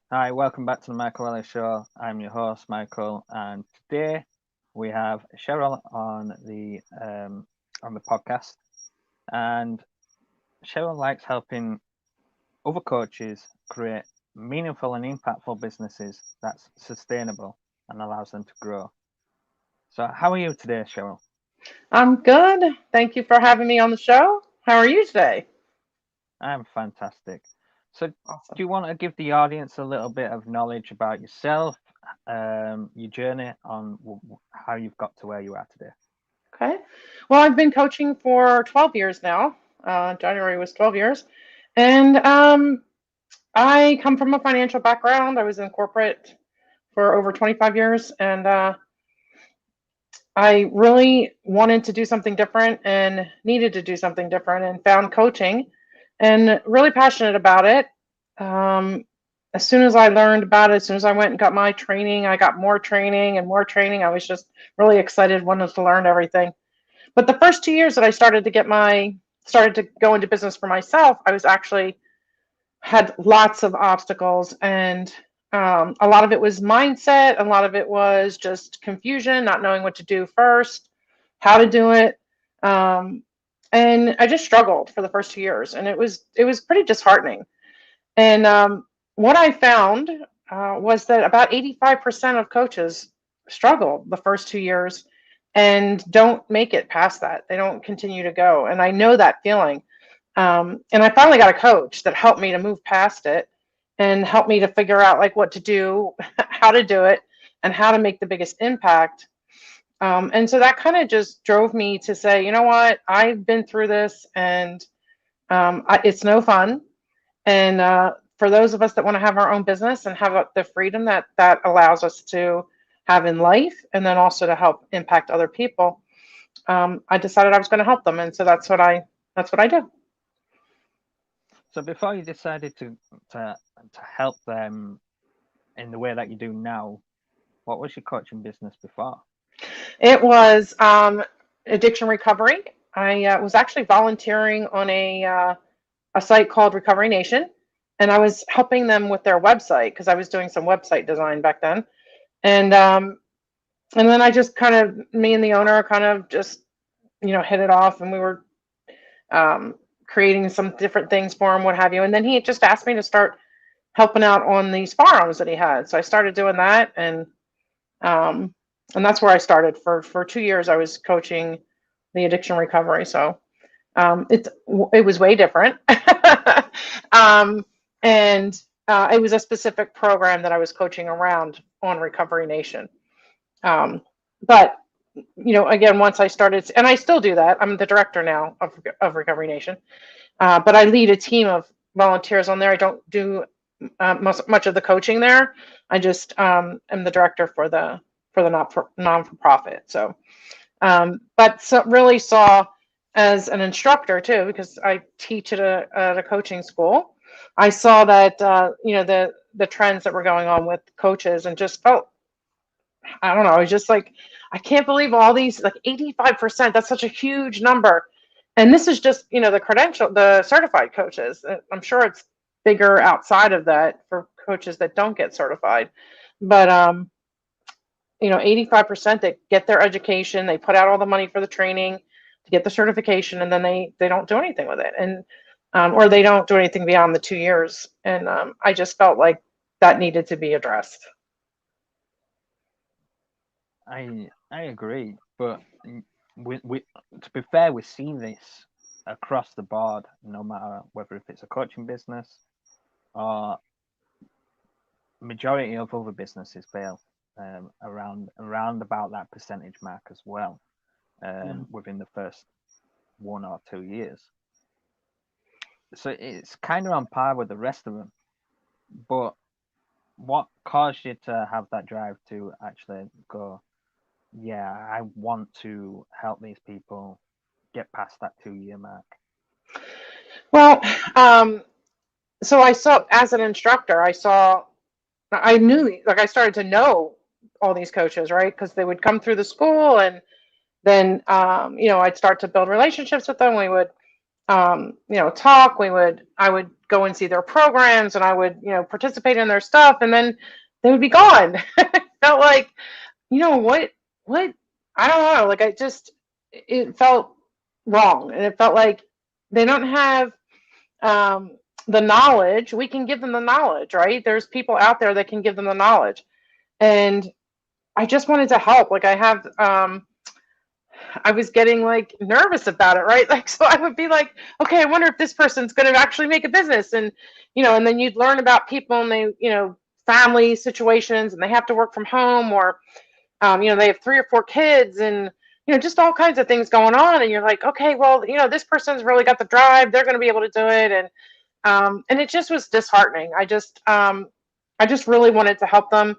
Hi, welcome back to the Michael Ellis Show. I'm your host, Michael, and today we have Cheryl on the podcast. And Cheryl likes helping other coaches create meaningful and impactful businesses that's sustainable and allows them to grow. So, how are you today, Cheryl? I'm good. Thank you for having me on the show. How are you today? I'm fantastic. So, do Awesome. you want to give the audience a little bit of knowledge about yourself, your journey on how you've got to where you are today? Okay. Well, I've been coaching for 12 years now. January was 12 years. And I come from a financial background. I was in corporate for over 25 years. And I really wanted to do something different and needed to do something different and found coaching and really passionate about it. Um, as soon as I learned about it, as soon as I went and got my training, I got more training and more training. I was just really excited, wanted to learn everything. But the first 2 years that I started to go into business for myself, I was actually had lots of obstacles and a lot of it was mindset, a lot of it was just confusion, not knowing what to do first, how to do it. Um, and I just struggled for the first 2 years, and it was pretty disheartening. And what I found was that about 85% of coaches struggle the first 2 years and don't make it past that. They don't continue to go. And I know that feeling. And I finally got a coach that helped me to move past it and helped me to figure out like what to do, how to do it, and how to make the biggest impact. And so that kind of just drove me to say, you know what, I've been through this and it's no fun. And for those of us that want to have our own business and have the freedom that allows us to have in life, and then also to help impact other people, I decided I was going to help them, and so that's what I do. So before you decided to help them in the way that you do now, what was your coaching business before? It was addiction recovery. I was actually volunteering on a site called Recovery Nation, and I was helping them with their website because I was doing some website design back then. And and then I just kind of me and the owner kind of just hit it off, and we were creating some different things for him, what have you. And then he just asked me to start helping out on these firearms that he had, so I started doing that, um, and that's where I started. For 2 years, I was coaching the addiction recovery. So it was way different, um, and it was a specific program that I was coaching around on Recovery Nation. Um, but again, once I started, and I still do that. I'm the director now of Recovery Nation, but I lead a team of volunteers on there. I don't do much of the coaching there. I just am the director for the non for profit. So, but so really saw as an instructor too, because I teach at a coaching school. I saw that the trends that were going on with coaches, and just felt, I don't know, I was just like, I can't believe all these, like 85%. That's such a huge number. And this is just, the certified coaches. I'm sure it's bigger outside of that for coaches that don't get certified. But 85% that get their education, they put out all the money for the training to get the certification, and then they don't do anything with it, and or they don't do anything beyond the 2 years. And I just felt like that needed to be addressed. I agree, but we to be fair, we see this across the board, no matter whether if it's a coaching business or majority of other businesses fail around about that percentage mark as well Yeah. within the first 1 or 2 years. So it's kind of on par with the rest of them. But what caused you to have that drive to actually go, yeah, I want to help these people get past that 2 year mark? Well, um, so I saw, as an instructor, I knew, like, I started to know all these coaches, right? Because they would come through the school, and then I'd start to build relationships with them. We would talk. I would go and see their programs, and I would, participate in their stuff, and then they would be gone. It felt like, what, I don't know, like it felt wrong, and it felt like they don't have um, the knowledge. We can give them the knowledge, right? There's people out there that can give them the knowledge, and I just wanted to help. Like I was getting like nervous about it, right? Like, so I would be like, okay, I wonder if this person's going to actually make a business. And, and then you'd learn about people, and they, family situations, and they have to work from home, or, they have 3 or 4 kids, and, just all kinds of things going on. And you're like, okay, well, this person's really got the drive. They're going to be able to do it. And it just was disheartening. I just really wanted to help them,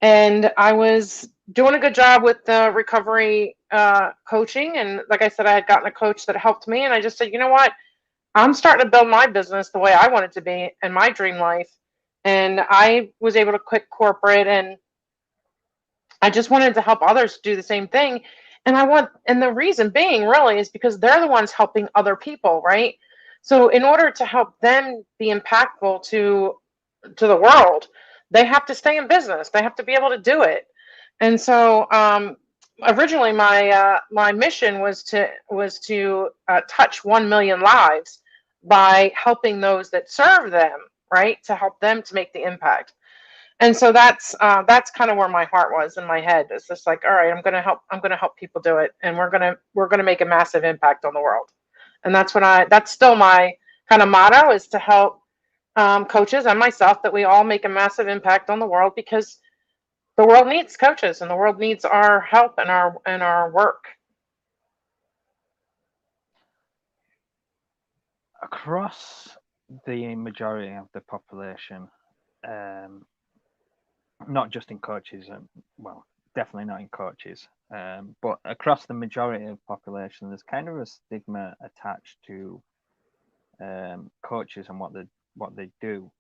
and I was doing a good job with the recovery coaching. And like I said, I had gotten a coach that helped me, and I just said, you know what? I'm starting to build my business the way I want it to be in my dream life. And I was able to quit corporate, and I just wanted to help others do the same thing. And the reason being really is because they're the ones helping other people, right? So in order to help them be impactful to the world, they have to stay in business. They have to be able to do it. And so originally my mission was to touch 1 million lives by helping those that serve them, right? To help them to make the impact. And so that's kind of where my heart was in my head. It's just like, all right, I'm gonna help people do it, and we're gonna make a massive impact on the world. And that's still my kind of motto, is to help coaches and myself, that we all make a massive impact on the world, because the world needs coaches, and the world needs our help and our work. Across the majority of the population, um, not just in coaches, well, definitely not in coaches, but across the majority of the population, there's kind of a stigma attached to coaches and what they do,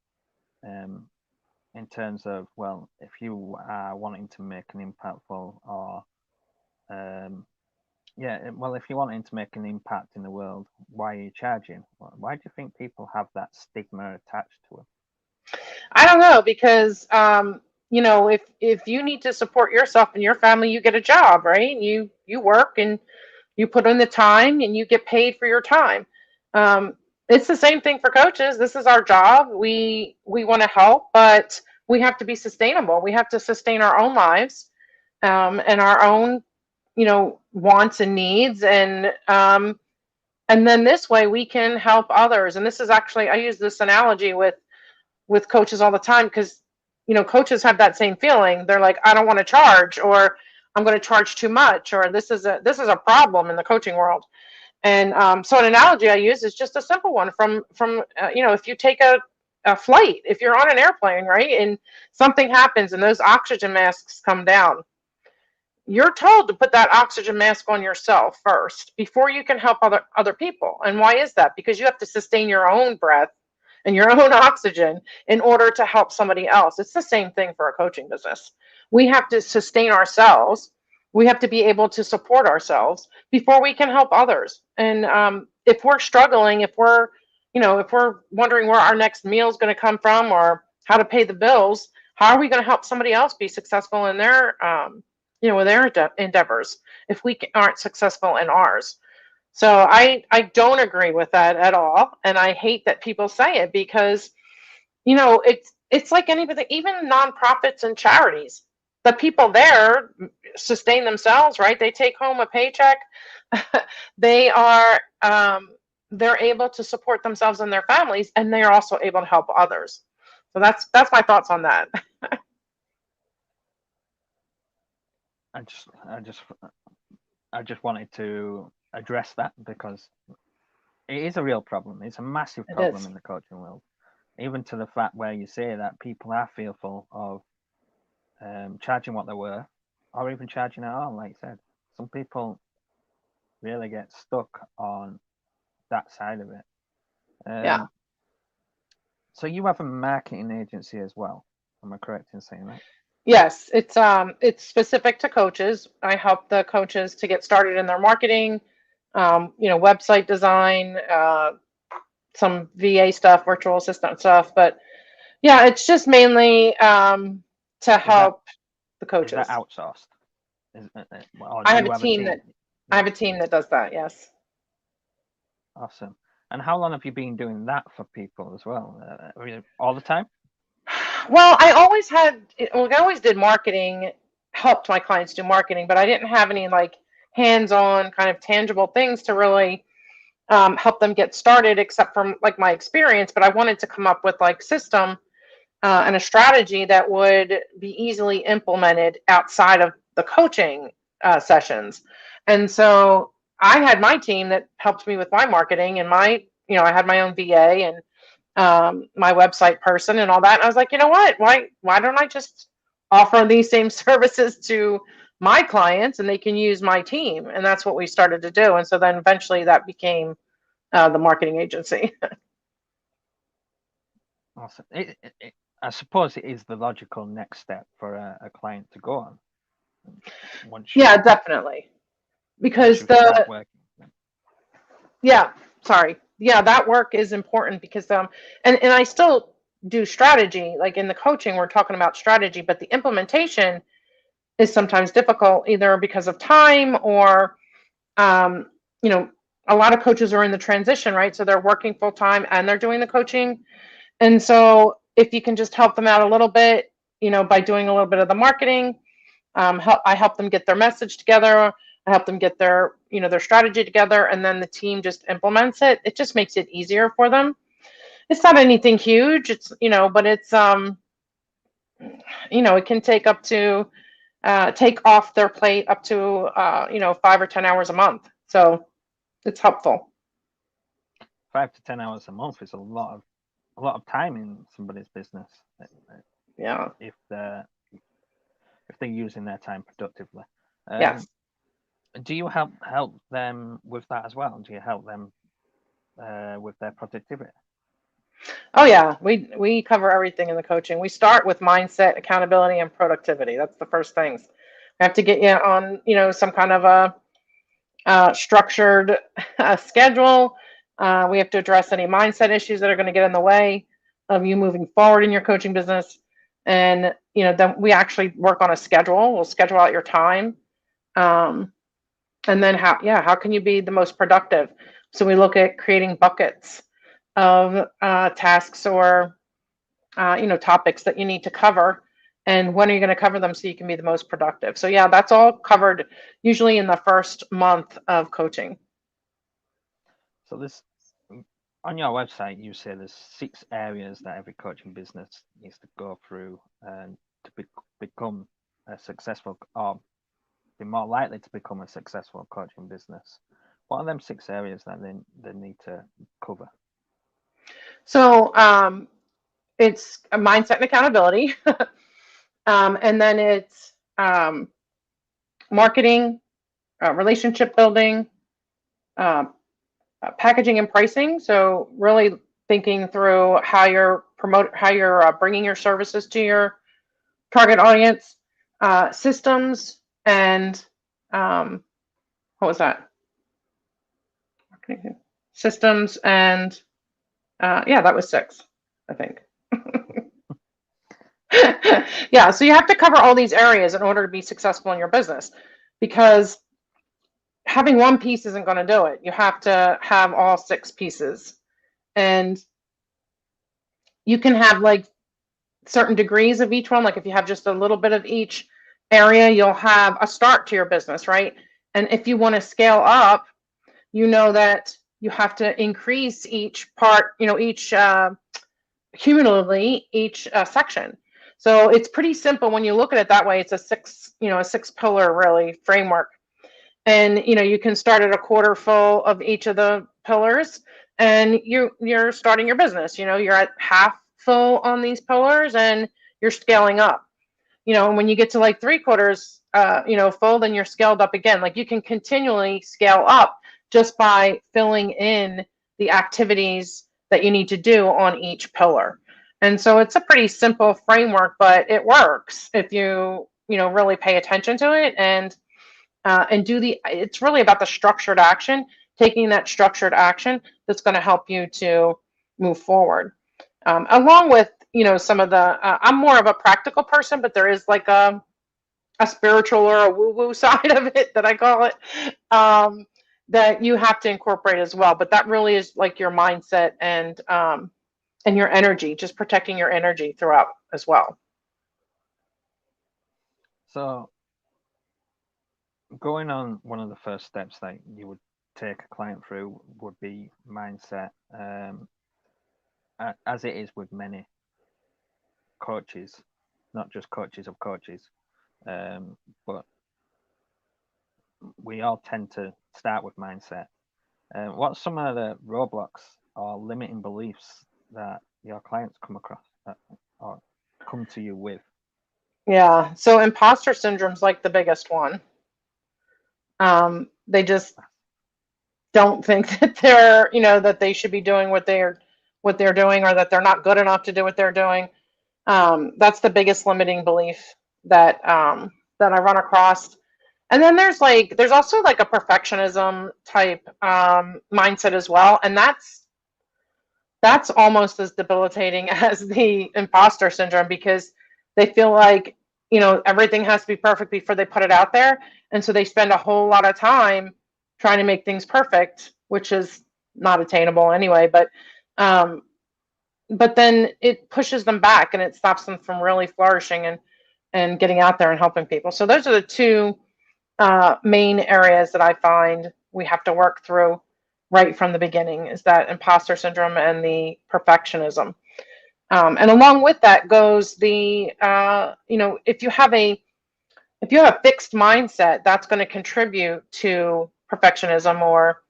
in terms of, well, if you are wanting to make an impactful, or well, if you're wanting to make an impact in the world, why are you charging? Why do you think people have that stigma attached to them? I don't know, because if you need to support yourself and your family, you get a job, right? You work, and you put in the time, and you get paid for your time. Um, it's the same thing for coaches. This is our job. We want to help, but we have to be sustainable. We have to sustain our own lives, and our own, wants and needs, and then this way we can help others. And this is actually, I use this analogy with coaches all the time, because coaches have that same feeling. They're like, I don't want to charge, or I'm going to charge too much, or this is a problem in the coaching world. And so an analogy I use is just a simple one from if you take a flight, if you're on an airplane, right, and something happens and those oxygen masks come down, you're told to put that oxygen mask on yourself first before you can help other people. And why is that? Because you have to sustain your own breath and your own oxygen in order to help somebody else. It's the same thing for a coaching business. We have to sustain ourselves. We have to be able to support ourselves before we can help others. And if we're struggling, if we're wondering where our next meal is going to come from, or how to pay the bills, how are we going to help somebody else be successful in their with their endeavors if we aren't successful in ours? So I don't agree with that at all, and I hate that people say it, because it's like anybody, even nonprofits and charities. The people there sustain themselves, right? They take home a paycheck. they are they're able to support themselves and their families, and they are also able to help others. So that's my thoughts on that. I just wanted to address that, because it is a real problem. It's a massive It problem is. in the coaching world, even to the fact where you say that people are fearful of charging what they're worth, or even charging at all. Like you said, some people really get stuck on that side of it. Yeah. So you have a marketing agency as well. Am I correct in saying that? Yes, it's specific to coaches. I help the coaches to get started in their marketing, website design, some VA stuff, virtual assistant stuff. But yeah, it's just mainly to help the Is that coaches. outsourced? Or I do have you a have a team team? that I Yeah, have a team that does that. Yes. awesome. And how long have you been doing that for people as well? All the time? Well, I always did marketing, helped my clients do marketing, but I didn't have any like hands-on kind of tangible things to really help them get started, except from like my experience. But I wanted to come up with like system and a strategy that would be easily implemented outside of the coaching sessions. And so I had my team that helped me with my marketing and I had my own VA and my website person and all that. And I was like, you know what? Why don't I just offer these same services to my clients and they can use my team? And that's what we started to do. And so then eventually that became the marketing agency. Awesome. I suppose it is the logical next step for a client to go on once Yeah, you definitely. once Because you start working. yeah, sorry. Yeah, that work is important because and I still do strategy. Like in the coaching, we're talking about strategy, but the implementation is sometimes difficult either because of time or um, you know, a lot of coaches are in the transition, right? So they're working full time and they're doing the coaching. And so if you can just help them out a little bit, by doing a little bit of the marketing, I help them get their message together. I help them get their strategy together, and then the team just implements it. It just makes it easier for them. It's not anything huge. But it can take off their plate up to 5 or 10 hours a month. So it's helpful. 5 to 10 hours a month is a lot of time in somebody's business. Yeah. If they're using their time productively. Yes. Do you help them with that as well? Do you help them with their productivity? Oh yeah, we cover everything in the coaching. We start with mindset, accountability, and productivity. That's the first things. We have to get you on, some kind of a structured schedule. We have to address any mindset issues that are going to get in the way of you moving forward in your coaching business. And then we actually work on a schedule. We'll schedule out your time, and then how can you be the most productive? So we look at creating buckets of tasks or topics that you need to cover, and when are you going to cover them so you can be the most productive. So yeah, that's all covered usually in the first month of coaching. So this on your website, you say there's 6 areas that every coaching business needs to go through and to become a successful, or be more likely to become a successful coaching business. What are them 6 areas that they need to cover? So it's a mindset and accountability, and then it's marketing, relationship building, packaging and pricing. So really thinking through how you're bringing your services to your target audience, systems, and what was that? Systems and yeah, that was 6, I think. Yeah, so you have to cover all these areas in order to be successful in your business, because having one piece isn't going to do it. You have to have all 6 pieces, and you can have like certain degrees of each one. Like if you have just a little bit of each area, you'll have a start to your business, right? And if you want to scale up, that you have to increase each part, each cumulatively each section. So it's pretty simple when you look at it that way. It's a 6-pillar really framework. And you can start at a quarter full of each of the pillars, and you're starting your business. You're at half full on these pillars, and you're scaling up. And when you get to like 3/4 full, then you're scaled up again. Like you can continually scale up just by filling in the activities that you need to do on each pillar. And so it's a pretty simple framework, but it works if you really pay attention to it and it's really about the structured action, taking that structured action. that's going to help you to move forward. Along with, some of the, I'm more of a practical person, but there is like a spiritual or a woo-woo side of it that I call it, that you have to incorporate as well. But that really is like your mindset and your energy, just protecting your energy throughout as well. So going on, one of the first steps that you would take a client through would be mindset, as it is with many coaches, not just coaches of coaches, but we all tend to start with mindset. What's some of the roadblocks or limiting beliefs that your clients come across or come to you with? Yeah. So imposter syndrome's like the biggest one. They just don't think that that they should be doing what they're doing, or that they're not good enough to do what they're doing. That's the biggest limiting belief that I run across. And then there's also like a perfectionism type mindset as well, and that's almost as debilitating as the imposter syndrome, because they feel like everything has to be perfect before they put it out there, and so they spend a whole lot of time trying to make things perfect, which is not attainable anyway. But then it pushes them back, and it stops them from really flourishing and getting out there and helping people. So those are the two main areas that I find we have to work through right from the beginning, is that imposter syndrome and the perfectionism. And along with that goes the if you have a fixed mindset, that's going to contribute to perfectionism or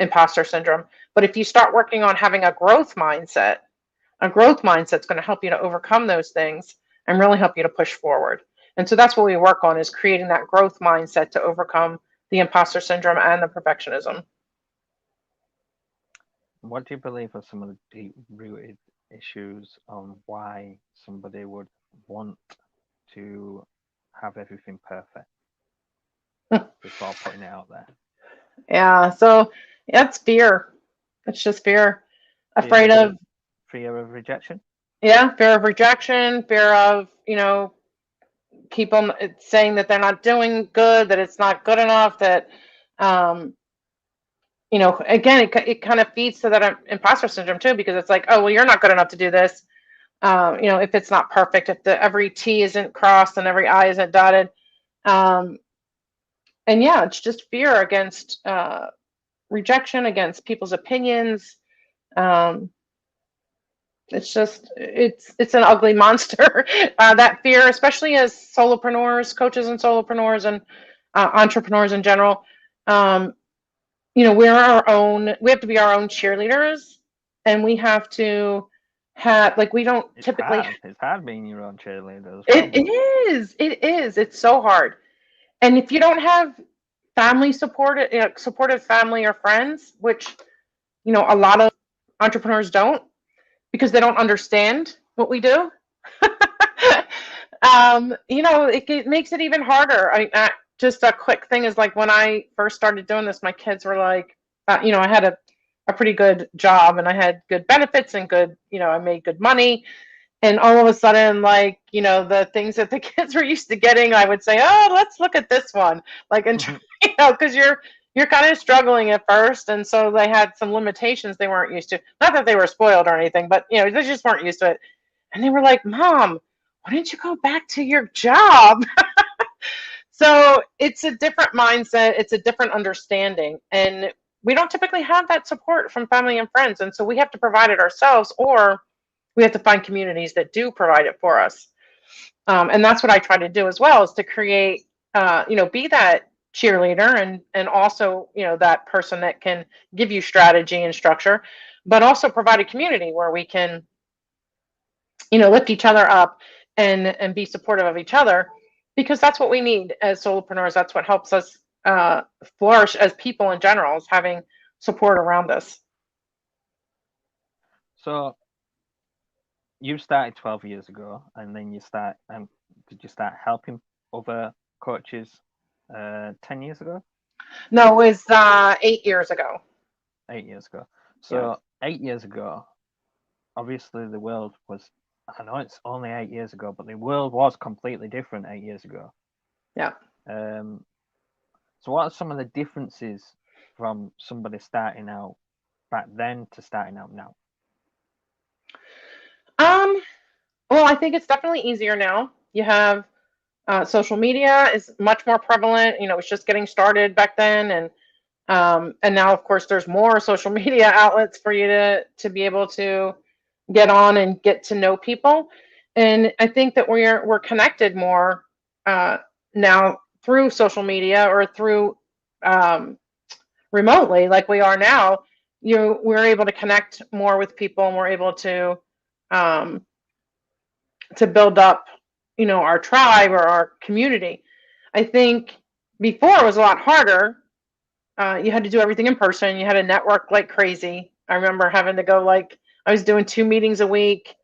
imposter syndrome. But if you start working on having a growth mindset's going to help you to overcome those things and really help you to push forward. And so that's what we work on, is creating that growth mindset to overcome the imposter syndrome and the perfectionism. What do you believe are some of the deep-rooted issues on why somebody would want to have everything perfect before putting it out there? Yeah, so that's fear. It's just fear. Fear Afraid of of, fear of rejection. yeah, fear of rejection, fear of, people saying that they're not doing good, that it's not good enough, that, um, again, it kind of feeds to that imposter syndrome too, because it's like, oh, well, you're not good enough to do this. If it's not perfect, if every T isn't crossed and every I isn't dotted. Um, and yeah, it's just fear against rejection, against people's opinions. Um, it's an ugly monster. That fear, especially as solopreneurs, coaches and solopreneurs, and entrepreneurs in general. Um, we have to be our own cheerleaders, and we have to have, like, we don't It's typically. hard. It's hard being your own cheerleader as well, It but is. It's so hard. And if you don't have family support, supportive family or friends, which, a lot of entrepreneurs don't, because they don't understand what we do. It makes it even harder. Just a quick thing is, like, when I first started doing this, my kids were like, I had a pretty good job, and I had good benefits and good, I made good money. And all of a sudden, like, the things that the kids were used to getting, I would say, oh, let's look at this one. Like, and, because you're kind of struggling at first. And so they had some limitations they weren't used to. Not that they were spoiled or anything, but, they just weren't used to it. And they were like, Mom, why didn't you go back to your job? So it's a different mindset. It's a different understanding. And we don't typically have that support from family and friends. And so we have to provide it ourselves, or we have to find communities that do provide it for us. And that's what I try to do as well, is to create, be that cheerleader, and also, that person that can give you strategy and structure, but also provide a community where we can, lift each other up and be supportive of each other, because that's what we need as solopreneurs. That's what helps us flourish as people in general, is having support around us. so you started 12 years ago, and then did you start helping other coaches 10 years ago? No, it was 8 years ago. 8 years ago. Yeah. So 8 years ago, obviously the world was. I know it's only 8 years ago, but the world was completely different 8 years ago. Yeah. Um, so what are some of the differences from somebody starting out back then to starting out now? Um, well, I think it's definitely easier now. You have social media is much more prevalent. You know, it's just getting started back then, and now, of course, there's more social media outlets for you to be able to get on and get to know people. And I think that we're connected more uh, now through social media or through um, remotely, like we are now. We're able to connect more with people, and we're able um, to build up, our tribe or our community. I think before it was a lot harder. You had to do everything in person. You had to network like crazy. I remember having to go like I was doing 2 meetings a week,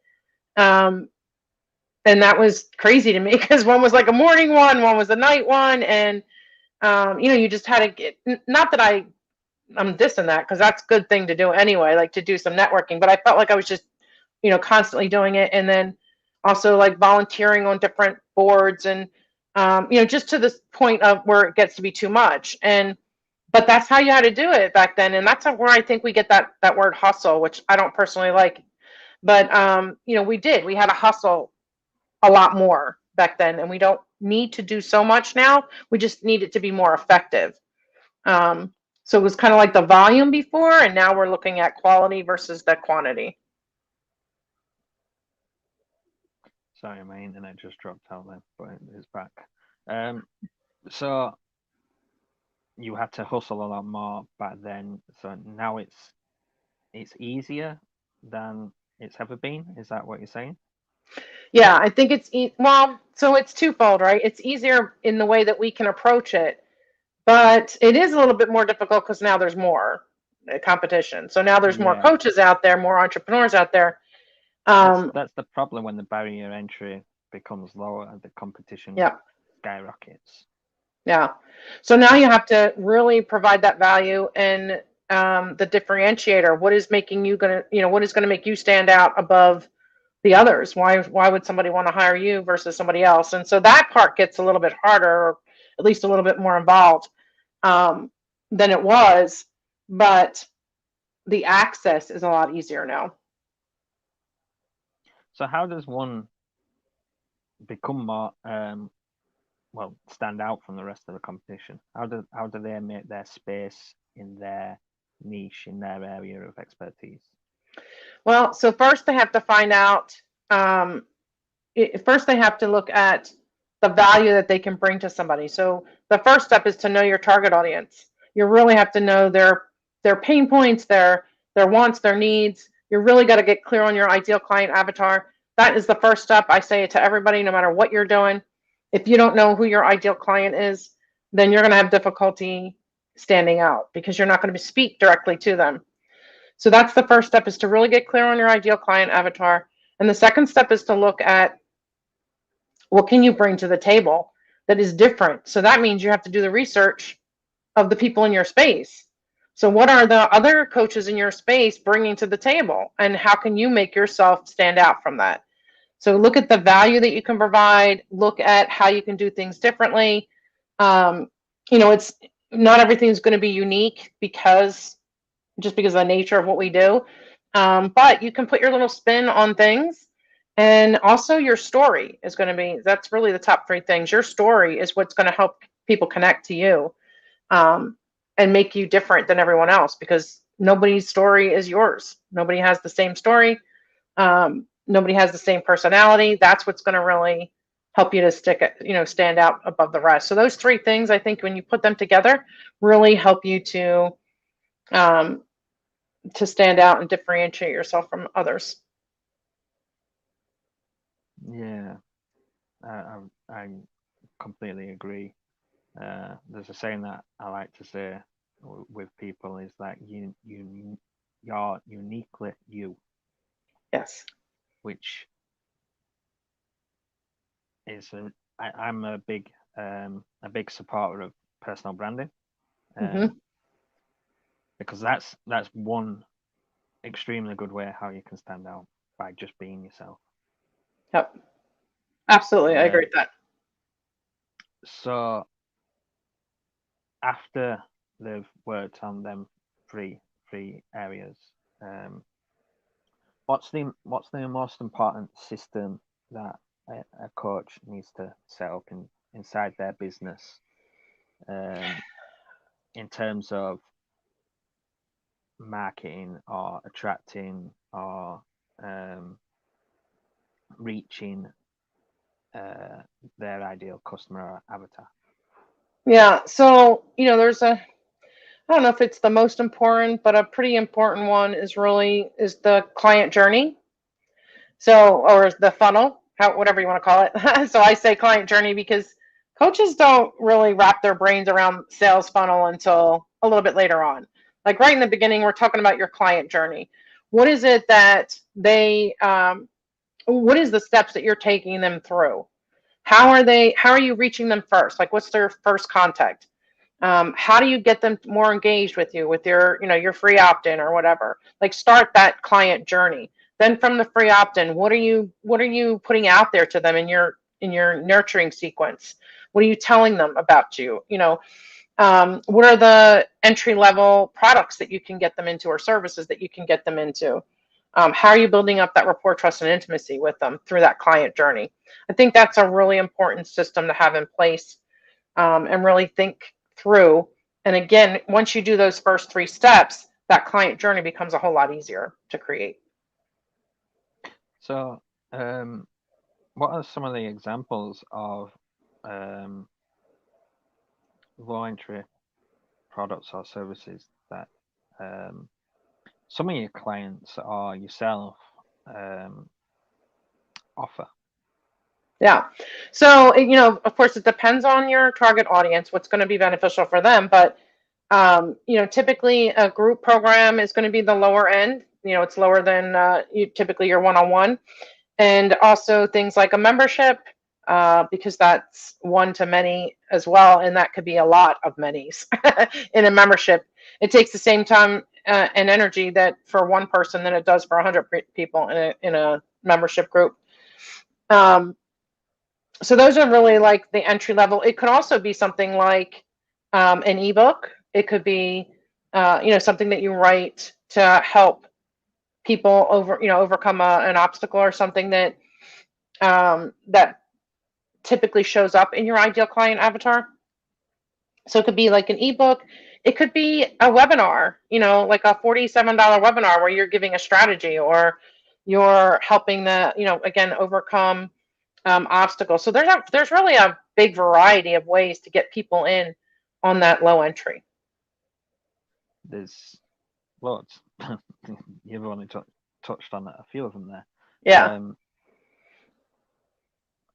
um, and that was crazy to me because one was like a morning one was a night one, and you just had to get. Not that I'm dissing that because that's a good thing to do anyway, like to do some networking. But I felt like I was just constantly doing it, and then also like volunteering on different boards, and just to this point of where it gets to be too much. And but that's how you had to do it back then, and that's where I think we get that word hustle, which I don't personally like. But we had to hustle a lot more back then, and we don't need to do so much now. We just need it to be more effective. um, so it was kind of like the volume before, and now we're looking at quality versus the quantity. Sorry, my internet just dropped out there, but it's back. Um, so you had to hustle a lot more back then. So now it's easier than it's ever been. Is that what you're saying? Yeah, I think well, so it's twofold, right? It's easier in the way that we can approach it, but it is a little bit more difficult because now there's more competition. So now there's more Yeah, coaches out there, more entrepreneurs out there. that's Um, that's the problem when the barrier entry becomes lower and the competition yeah, skyrockets. yeah. So now you have to really provide that value and the differentiator. What is making you gonna, what is gonna make you stand out above the others? Why would somebody want to hire you versus somebody else? And so that part gets a little bit harder, or at least a little bit more involved um, than it was. But the access is a lot easier now. So how does one become more stand out from the rest of the competition? How do they make their space in their niche, in their area of expertise? Well, so first they have to find out. Um, First, they have to look at the value that they can bring to somebody. So the first step is to know your target audience. You really have to know their pain points, their wants, their needs. You really got to get clear on your ideal client avatar. That is the first step. I say it to everybody, no matter what you're doing. If you don't know who your ideal client is, then you're going to have difficulty standing out because you're not going to speak directly to them. So that's the first step, is to really get clear on your ideal client avatar. And the second step is to look at what can you bring to the table that is different. So that means you have to do the research of the people in your space. So what are the other coaches in your space bringing to the table, and how can you make yourself stand out from that? So look at the value that you can provide, look at how you can do things differently. um, it's not everything is going to be unique because just because of the nature of what we do. But you can put your little spin on things. And also, your story is going to be, that's really the top three things. Your story is what's going to help people connect to you, um, and make you different than everyone else, because nobody's story is yours. Nobody has the same story. Nobody has the same personality. That's what's going to really help you to stand out above the rest. So, those three things, I think, when you put them together, really help you um, to stand out and differentiate yourself from others. Yeah, I completely agree. There's a saying that I like to say with people is that you're uniquely you, Yes. which is I'm a big supporter of personal branding. Hmm. Um, because that's one extremely good way how you can stand out, by just being yourself. Yep. Absolutely. I agree Um, with that. so after they've worked on them three areas, um, what's the most important system that a coach needs to set up inside their business, um, in terms of marketing or attracting or um, reaching uh, their ideal customer or avatar? Yeah. So, there's I don't know if it's the most important, but a pretty important one is the client journey. So, or the funnel, whatever you want to call it. So I say client journey because coaches don't really wrap their brains around sales funnel until a little bit later on. Like right in the beginning, we're talking about your client journey. What is it that what is the steps that you're taking them through? How are you reaching them first? Like what's their first contact? How do you get them more engaged with you with your free opt-in or whatever? Like start that client journey. Then from the free opt-in, what are you putting out there to them in your nurturing sequence? What are you telling them about you? What are the entry level products that you can get them into or services that you can get them into? How are you building up that rapport, trust, and intimacy with them through that client journey? I think that's a really important system to have in place, and really think through. And again, once you do those first three steps, that client journey becomes a whole lot easier to create. So, um, what are some of the examples of um, low entry products or services that um, some of your clients or yourself um, offer? Yeah. So, of course, it depends on your target audience, what's going to be beneficial for them. But, typically a group program is going to be the lower end. It's lower than typically your one-on-one. And also things like a membership, because that's one to many as well. And that could be a lot of manys in a membership. It takes the same time and energy that for one person than it does for 100 people in a membership group. Um, so those are really like the entry level. It could also be something like an ebook. It could be something that you write to help people overcome an obstacle or something that typically shows up in your ideal client avatar. So it could be like an ebook. It could be a webinar, like a $47 webinar where you're giving a strategy or you're helping again, overcome obstacles. So there's really a big variety of ways to get people in on that low entry. There's loads. You've only touched on a few of them there. Yeah.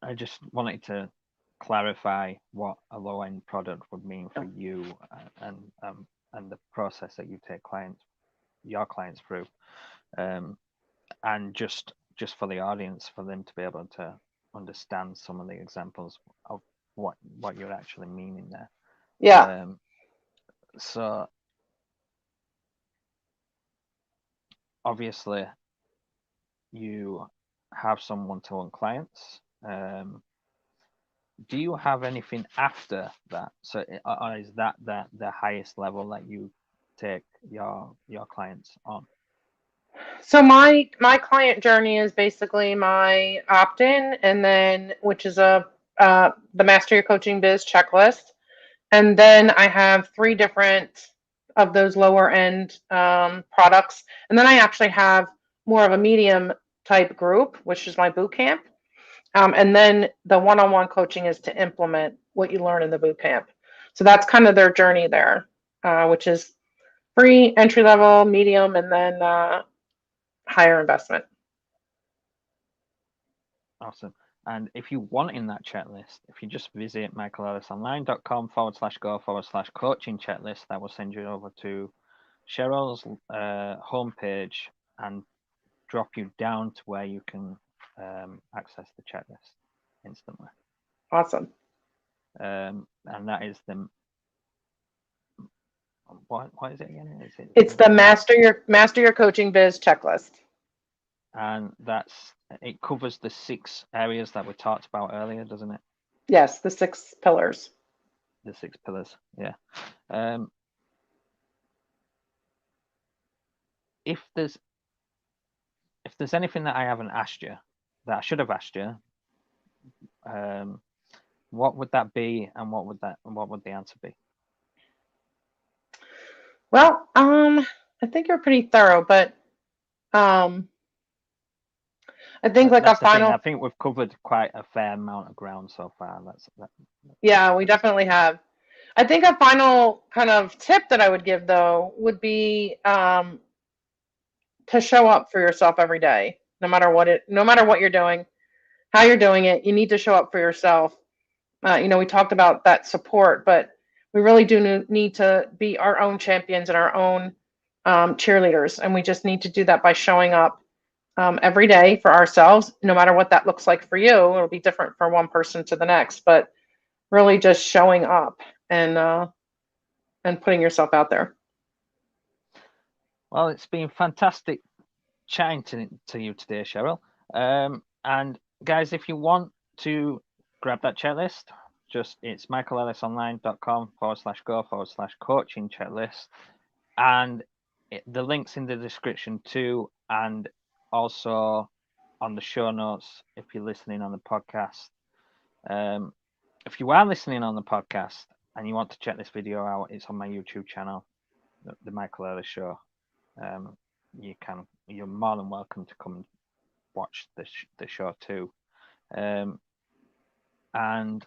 I just wanted to clarify what a low end product would mean for Yeah. you, and the process that you take your clients through, um, and just for the audience, for them to be able to understand some of the examples of what you're actually meaning there. Yeah. So obviously you have some one-to-one clients. Do you have anything after that? So, or is that the highest level that you take your clients on? So my client journey is basically my opt-in, and then which is the Master Your Coaching Biz checklist, and then I have three different of those lower end products, and then I actually have more of a medium type group, which is my boot camp, and then the one-on-one coaching is to implement what you learn in the boot camp. So that's kind of their journey there, which is free, entry level, medium, and then higher investment. Awesome. And if you want in that checklist, if you just visit michaelerlisonline.com/go/coaching checklist, that will send you over to Cheryl's homepage and drop you down to where you can access the checklist instantly. Awesome. And that is the What is it again? It's the master your coaching biz checklist. And it covers the 6 areas that we talked about earlier, doesn't it? Yes, the 6 pillars. The 6 pillars, yeah. If there's anything that I haven't asked you that I should have asked you, what would that be, and what would the answer be? Well, I think you're pretty thorough, but I think like That's a the thing. I final. think we've covered quite a fair amount of ground so far. Yeah, we definitely have. I think a final kind of tip that I would give though would be to show up for yourself every day, no matter what you're doing, how you're doing it. You need to show up for yourself. We talked about that support, but we really do need to be our own champions and our own cheerleaders, and we just need to do that by showing up every day for ourselves, no matter what that looks like for you. It'll be different from one person to the next, but really just showing up and putting yourself out there. Well, it's been fantastic chatting to you today, Cheryl. And guys, if you want to grab that checklist, it's michaelellisonline.com/go/coaching checklist, and the link's in the description too, and also on the show notes if you're listening on the podcast. If you are listening on the podcast and you want to check this video out, it's on my YouTube channel, the Michael Ellis Show. You're more than welcome to come and watch the show too. And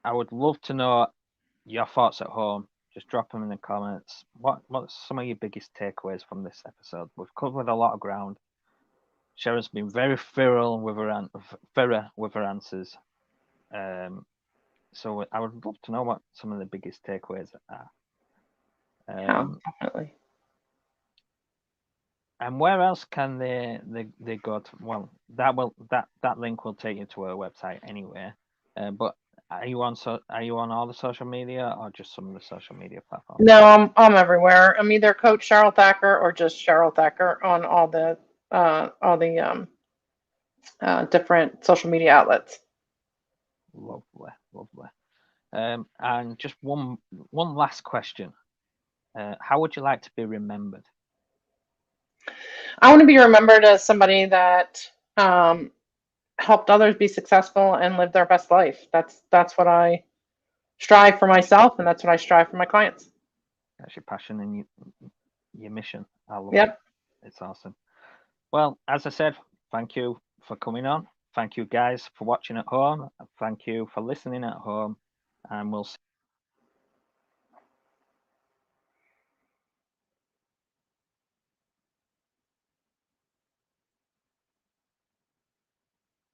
I would love to know your thoughts at home. Just drop them in the comments. What's some of your biggest takeaways from this episode? We've covered a lot of ground. Cheryl's been very thorough with her answers. So I would love to know what some of the biggest takeaways are. Yeah, definitely. And where else can they go to? Well, that link will take you to our website anyway. But are you on all the social media, or just some of the social media platforms? No, I'm everywhere. I'm either Coach Cheryl Thacker or just Cheryl Thacker on all the different social media outlets. Lovely. And just one last question. How would you like to be remembered? I want to be remembered as somebody that helped others be successful and live their best life. That's what I strive for myself, and that's what I strive for my clients. That's your passion and your mission. I love Yep. it. It's awesome. Well, as I said, thank you for coming on. Thank you guys for watching at home. Thank you for listening at home, and we'll see